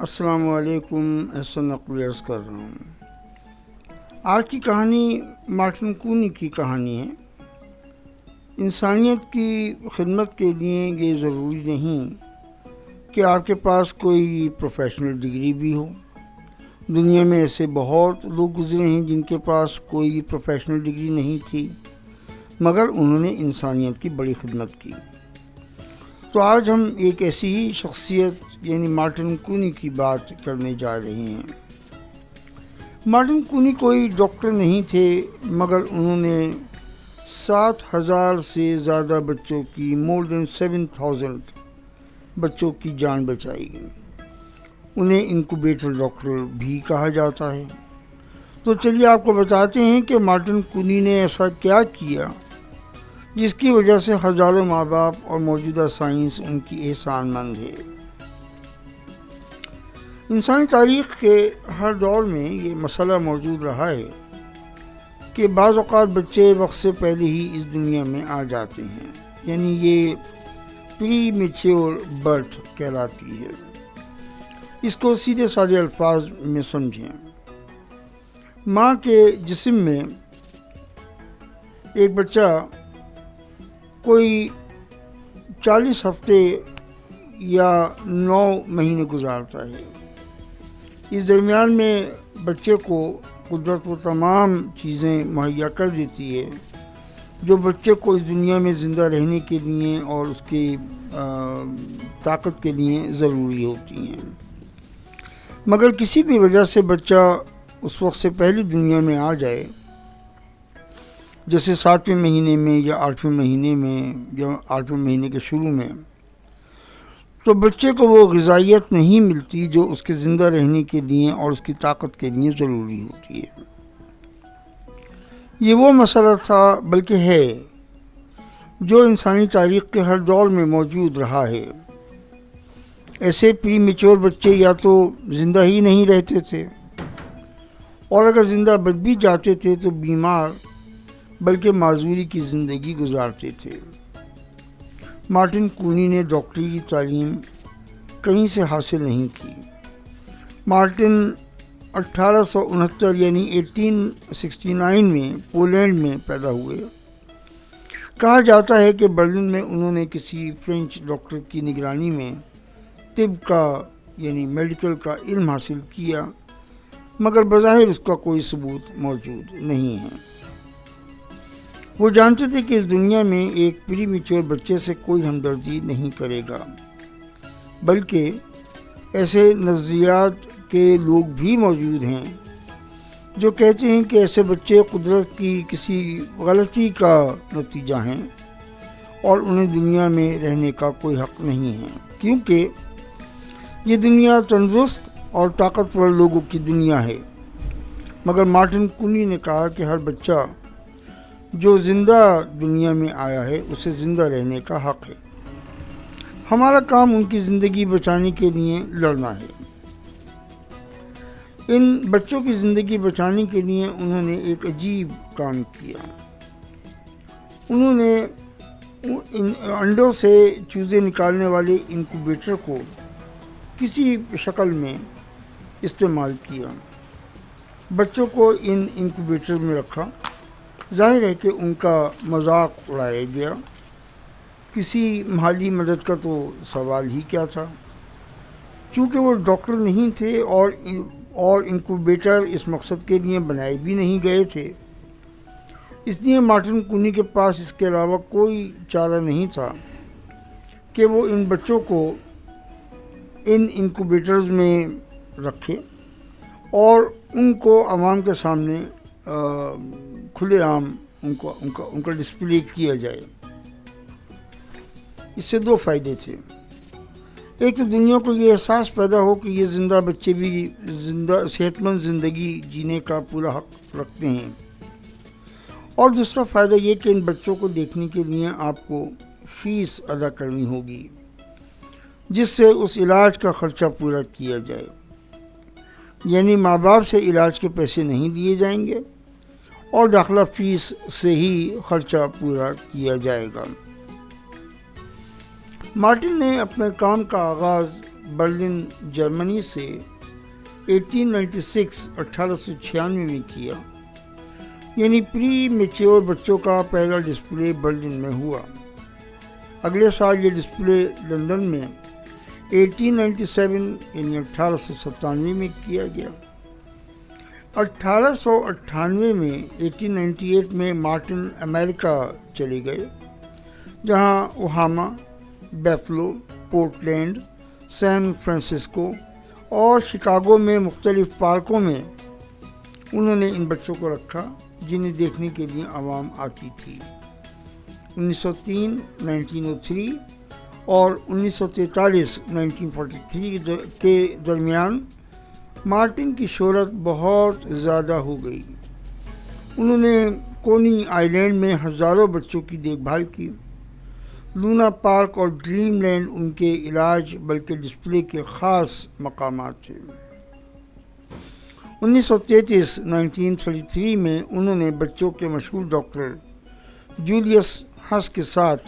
السلام علیکم، احسن نقوی عرض کر رہا ہوں۔ آج کی کہانی مارٹن کونی کی کہانی ہے۔ انسانیت کی خدمت کے لیے یہ ضروری نہیں کہ آپ کے پاس کوئی پروفیشنل ڈگری بھی ہو۔ دنیا میں ایسے بہت لوگ گزرے ہیں جن کے پاس کوئی پروفیشنل ڈگری نہیں تھی، مگر انہوں نے انسانیت کی بڑی خدمت کی۔ تو آج ہم ایک ایسی ہی شخصیت یعنی مارٹن کونی کی بات کرنے جا رہے ہیں۔ مارٹن کونی کوئی ڈاکٹر نہیں تھے، مگر انہوں نے 7,000 سے زیادہ بچوں کی more than 7,000 بچوں کی جان بچائی۔ انہیں انکوبیٹر ڈاکٹر بھی کہا جاتا ہے۔ تو چلیے آپ کو بتاتے ہیں کہ مارٹن کونی نے ایسا کیا کیا جس کی وجہ سے ہزاروں ماں باپ اور موجودہ سائنس ان کی احسان مند ہے۔ انسانی تاریخ کے ہر دور میں یہ مسئلہ موجود رہا ہے کہ بعض اوقات بچے وقت سے پہلے ہی اس دنیا میں آ جاتے ہیں، یعنی یہ پری میچور برتھ کہلاتی ہے۔ اس کو سیدھے سادے الفاظ میں سمجھیں۔ ماں کے جسم میں ایک بچہ کوئی 40 ہفتے یا 9 مہینے گزارتا ہے۔ اس درمیان میں بچے کو قدرت وہ تمام چیزیں مہیا کر دیتی ہے جو بچے کو اس دنیا میں زندہ رہنے کے لیے اور اس کی طاقت کے لیے ضروری ہوتی ہیں، مگر کسی بھی وجہ سے بچہ اس وقت سے پہلے دنیا میں آ جائے، جیسے 7ویں مہینے میں یا 8ویں مہینے میں یا 8ویں مہینے کے شروع میں، تو بچے کو وہ غذائیت نہیں ملتی جو اس کے زندہ رہنے کے لیے اور اس کی طاقت کے لیے ضروری ہوتی ہے۔ یہ وہ مسئلہ تھا، بلکہ ہے، جو انسانی تاریخ کے ہر دور میں موجود رہا ہے۔ ایسے پری میچور بچے یا تو زندہ ہی نہیں رہتے تھے، اور اگر زندہ بچ بھی جاتے تھے تو بیمار بلکہ معذوری کی زندگی گزارتے تھے۔ مارٹن کونی نے ڈاکٹری کی تعلیم کہیں سے حاصل نہیں کی۔ مارٹن 1869 یعنی 1869 میں پولینڈ میں پیدا ہوئے۔ کہا جاتا ہے کہ برلن میں انہوں نے کسی فرینچ ڈاکٹر کی نگرانی میں طب کا یعنی میڈیکل کا علم حاصل کیا، مگر بظاہر اس کا کوئی ثبوت موجود نہیں ہے۔ وہ جانتے تھے کہ اس دنیا میں ایک پری میچور بچے سے کوئی ہمدردی نہیں کرے گا، بلکہ ایسے نظریات کے لوگ بھی موجود ہیں جو کہتے ہیں کہ ایسے بچے قدرت کی کسی غلطی کا نتیجہ ہیں اور انہیں دنیا میں رہنے کا کوئی حق نہیں ہے، کیونکہ یہ دنیا تندرست اور طاقتور لوگوں کی دنیا ہے۔ مگر مارٹن کونی نے کہا کہ ہر بچہ جو زندہ دنیا میں آیا ہے اسے زندہ رہنے کا حق ہے۔ ہمارا کام ان کی زندگی بچانے کے لیے لڑنا ہے۔ ان بچوں کی زندگی بچانے کے لیے انہوں نے ایک عجیب کام کیا۔ انہوں نے انڈوں سے چوزے نکالنے والے انکوبیٹر کو کسی شکل میں استعمال کیا، بچوں کو ان انکوبیٹر میں رکھا۔ ظاہر ہے کہ ان کا مذاق اڑایا گیا، کسی مالی مدد کا تو سوال ہی کیا تھا۔ چونکہ وہ ڈاکٹر نہیں تھے اور انکوبیٹر اس مقصد کے لیے بنائے بھی نہیں گئے تھے، اس لیے مارٹن کونی کے پاس اس کے علاوہ کوئی چارہ نہیں تھا کہ وہ ان بچوں کو ان انکوبیٹرز میں رکھے اور ان کو عوام کے سامنے کھلے عام ان کا ڈسپلے کیا جائے۔ اس سے 2 فائدے تھے۔ ایک تو دنیا کو یہ احساس پیدا ہو کہ یہ زندہ بچے بھی صحت مند زندگی جینے کا پورا حق رکھتے ہیں، اور دوسرا فائدہ یہ کہ ان بچوں کو دیکھنے کے لیے آپ کو فیس ادا کرنی ہوگی، جس سے اس علاج کا خرچہ پورا کیا جائے، یعنی ماں باپ سے علاج کے پیسے نہیں دیے جائیں گے اور داخلہ فیس سے ہی خرچہ پورا کیا جائے گا۔ مارٹن نے اپنے کام کا آغاز برلن جرمنی سے 1896 میں کیا، یعنی پری میچور بچوں کا پہلا ڈسپلے برلن میں ہوا۔ اگلے سال یہ ڈسپلے لندن میں 1897 یعنی 1897 میں کیا گیا۔ 1898 میں 1898 میں مارٹن امریکہ چلے گئے، جہاں اوہاما، بیفلو، پورٹلینڈ، سین فرانسسکو اور شکاگو میں مختلف پارکوں میں انہوں نے ان بچوں کو رکھا جنہیں دیکھنے کے لیے عوام آتی تھی۔ 1903 1903 اور 1943 1943 کے درمیان مارٹن کی شہرت بہت زیادہ ہو گئی۔ انہوں نے کونی آئی لینڈ میں ہزاروں بچوں کی دیکھ بھال کی۔ لونا پارک اور ڈریم لینڈ ان کے علاج بلکہ ڈسپلے کے خاص مقامات تھے۔ 1933 میں انہوں نے بچوں کے مشہور ڈاکٹر جولیس ہس کے ساتھ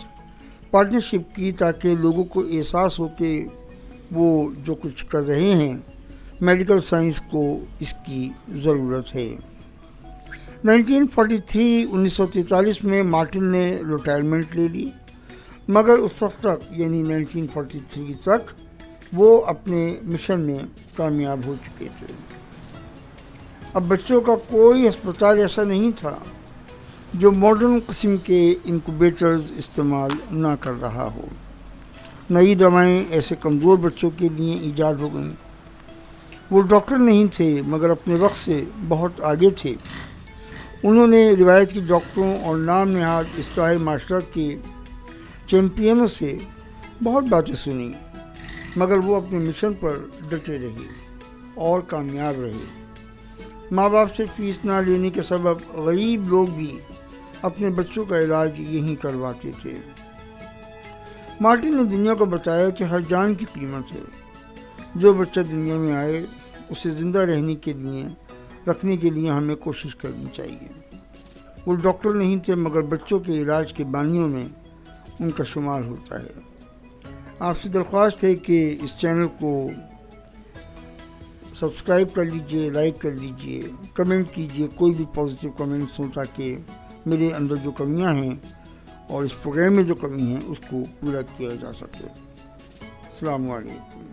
پارٹنرشپ کی تاکہ لوگوں کو احساس ہو کہ وہ جو کچھ کر رہے ہیں میڈیکل سائنس کو اس کی ضرورت ہے۔ 1943 میں مارٹن نے ریٹائرمنٹ لے لی، مگر اس وقت تک یعنی 1943 تک وہ اپنے مشن میں کامیاب ہو چکے تھے۔ اب بچوں کا کوئی ہسپتال ایسا نہیں تھا جو ماڈرن قسم کے انکوبیٹرز استعمال نہ کر رہا ہو۔ نئی دوائیں ایسے کمزور بچوں کے لیے ایجاد ہو گئیں۔ وہ ڈاکٹر نہیں تھے مگر اپنے وقت سے بہت آگے تھے۔ انہوں نے روایت کی ڈاکٹروں اور نام نہاد اصلاحی معاشرت کے چیمپئنوں سے بہت باتیں سنیں، مگر وہ اپنے مشن پر ڈٹے رہے اور کامیاب رہے۔ ماں باپ سے فیس نہ لینے کے سبب غریب لوگ بھی اپنے بچوں کا علاج یہیں کرواتے تھے۔ مارٹن نے دنیا کو بتایا کہ ہر جان کی قیمت ہے۔ جو بچہ دنیا میں آئے اسے زندہ رہنے کے لیے رکھنے کے لیے ہمیں کوشش کرنی چاہیے۔ وہ ڈاکٹر نہیں تھے مگر بچوں کے علاج کے بانیوں میں ان کا شمار ہوتا ہے۔ آپ سے درخواست ہے کہ اس چینل کو سبسکرائب کر لیجئے، لائک کر لیجئے، کمنٹ کیجئے، کوئی بھی پازیٹیو کمنٹس ہوں تاکہ میرے اندر جو کمیاں ہیں اور اس پروگرام میں جو کمی ہیں اس کو پورا کیا جا سکے۔ السلام علیکم۔